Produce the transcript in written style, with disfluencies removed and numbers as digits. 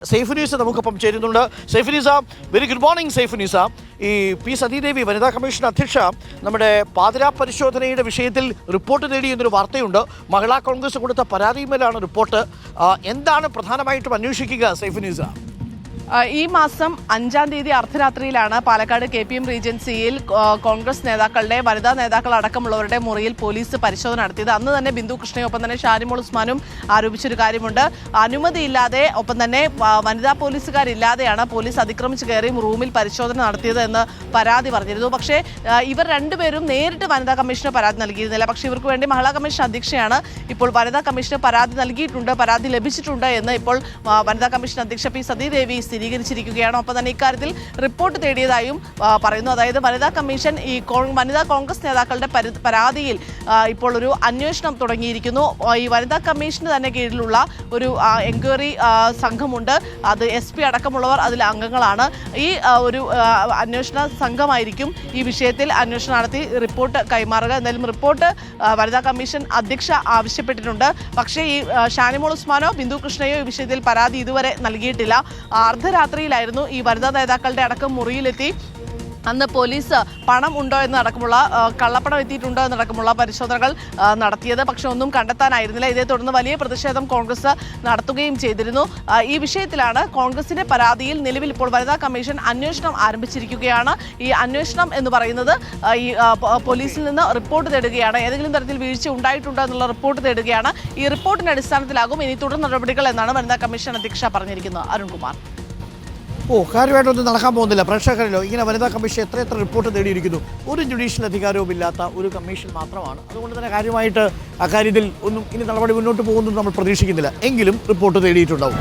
സൈഫുനീസ നമുക്കൊപ്പം ചേരുന്നുണ്ട്. Saifunnisa, very good morning. Saifunnisa, ഈ പി സതീദേവി വനിതാ കമ്മീഷൻ അധ്യക്ഷ നമ്മുടെ പാതിരാ പരിശോധനയുടെ വിഷയത്തിൽ റിപ്പോർട്ട് നേടി എന്നൊരു വാർത്തയുണ്ട്. മഹിളാ കോൺഗ്രസ് കൊടുത്ത പരാതിയിന്മേലാണ് റിപ്പോർട്ട്. എന്താണ് പ്രധാനമായിട്ടും അന്വേഷിക്കുക സൈഫുനീസ? ഈ മാസം 5-ാം തീയതി അർദ്ധരാത്രിയിലാണ് പാലക്കാട് KPM റീജൻസിയിൽ കോൺഗ്രസ് നേതാക്കളുടെ വനിതാ നേതാക്കൾ അടക്കമുള്ളവരുടെ മുറിയിൽ പോലീസ് പരിശോധന നടത്തിയത്. അന്ന് തന്നെ ബിന്ദു കൃഷ്ണയൊപ്പം തന്നെ ഷാനിമോൾ ഉസ്മാനും ആരോപിച്ചൊരു കാര്യമുണ്ട്. അനുമതിയില്ലാതെ ഒപ്പം തന്നെ വനിതാ പോലീസുകാരില്ലാതെയാണ് പോലീസ് അതിക്രമിച്ച് കയറി റൂമിൽ പരിശോധന നടത്തിയത് എന്ന് പരാതി പറഞ്ഞിരുന്നു. പക്ഷേ ഇവർ രണ്ടുപേരും നേരിട്ട് വനിതാ കമ്മീഷന് പരാതി നൽകിയിരുന്നില്ല. പക്ഷേ ഇവർക്ക് വേണ്ടി മഹിളാ കമ്മീഷൻ അധ്യക്ഷയാണ് ഇപ്പോൾ വനിതാ കമ്മീഷന് പരാതി നൽകിയിട്ടുണ്ട്, പരാതി ലഭിച്ചിട്ടുണ്ട് എന്ന് ഇപ്പോൾ വനിതാ കമ്മീഷൻ അധ്യക്ഷ പി സതീദേവി സ്ഥിരീകരിച്ചിരിക്കുകയാണ്. ഒപ്പം തന്നെ ഇക്കാര്യത്തിൽ റിപ്പോർട്ട് തേടിയതായും പറയുന്നു. അതായത് വനിതാ കമ്മീഷൻ ഈ വനിതാ കോൺഗ്രസ് നേതാക്കളുടെ പരാതിയിൽ ഇപ്പോൾ ഒരു അന്വേഷണം തുടങ്ങിയിരിക്കുന്നു. ഈ വനിതാ കമ്മീഷന് തന്നെ കീഴിലുള്ള ഒരു എൻക്വയറി സംഘമുണ്ട്. അത് SP അടക്കമുള്ളവർ അതിൽ അംഗങ്ങളാണ്. ഈ ഒരു അന്വേഷണ സംഘമായിരിക്കും ഈ വിഷയത്തിൽ അന്വേഷണം നടത്തി റിപ്പോർട്ട് കൈമാറുക. എന്തായാലും റിപ്പോർട്ട് വനിതാ കമ്മീഷൻ അധ്യക്ഷ ആവശ്യപ്പെട്ടിട്ടുണ്ട്. പക്ഷേ ഈ ഷാനിമോൾ ഉസ്മാനോ ബിന്ദു കൃഷ്ണയോ ഈ വിഷയത്തിൽ പരാതി ഇതുവരെ നൽകിയിട്ടില്ല. അർദ്ധരാത്രിയിലായിരുന്നു ഈ വനിതാ നേതാക്കളുടെ അടക്കം മുറിയിലെത്തി അന്ന് പോലീസ് പണം ഉണ്ടോ എന്നടക്കമുള്ള കള്ളപ്പണം എത്തിയിട്ടുണ്ടോ എന്നടക്കമുള്ള പരിശോധനകൾ നടത്തിയത്. പക്ഷെ ഒന്നും കണ്ടെത്താനായിരുന്നില്ല. ഇതേ തുടർന്ന് വലിയ പ്രതിഷേധം കോൺഗ്രസ് നടത്തുകയും ചെയ്തിരുന്നു. ഈ വിഷയത്തിലാണ് കോൺഗ്രസിന്റെ പരാതിയിൽ നിലവിൽ ഇപ്പോൾ വനിതാ കമ്മീഷൻ അന്വേഷണം ആരംഭിച്ചിരിക്കുകയാണ്. ഈ അന്വേഷണം എന്ന് പറയുന്നത് ഈ പോലീസിൽ നിന്ന് റിപ്പോർട്ട് തേടുകയാണ്. ഏതെങ്കിലും തരത്തിൽ വീഴ്ച ഉണ്ടായിട്ടുണ്ടോ എന്നുള്ള റിപ്പോർട്ട് തേടുകയാണ്. ഈ റിപ്പോർട്ടിന്റെ അടിസ്ഥാനത്തിലാകും ഇനി തുടർ നടപടികൾ എന്നാണ് വനിതാ കമ്മീഷൻ അധ്യക്ഷ പറഞ്ഞിരിക്കുന്നത്. അരുൺകുമാർ, കാര്യമായിട്ടൊന്നും നടക്കാൻ പോകുന്നില്ല. പ്രേക്ഷകരിലോ ഇങ്ങനെ വനിതാ കമ്മീഷൻ എത്ര റിപ്പോർട്ട് നേടിയിരിക്കുന്നു. ഒരു ജുഡീഷ്യൽ അധികാരവും ഇല്ലാത്ത ഒരു കമ്മീഷൻ മാത്രമാണ്. അതുകൊണ്ട് തന്നെ കാര്യമായിട്ട് അക്കാര്യത്തിൽ ഒന്നും ഇനി നടപടി മുന്നോട്ട് പോകുന്നത് നമ്മൾ പ്രതീക്ഷിക്കുന്നില്ല. എങ്കിലും റിപ്പോർട്ട് നേടിയിട്ടുണ്ടാവും.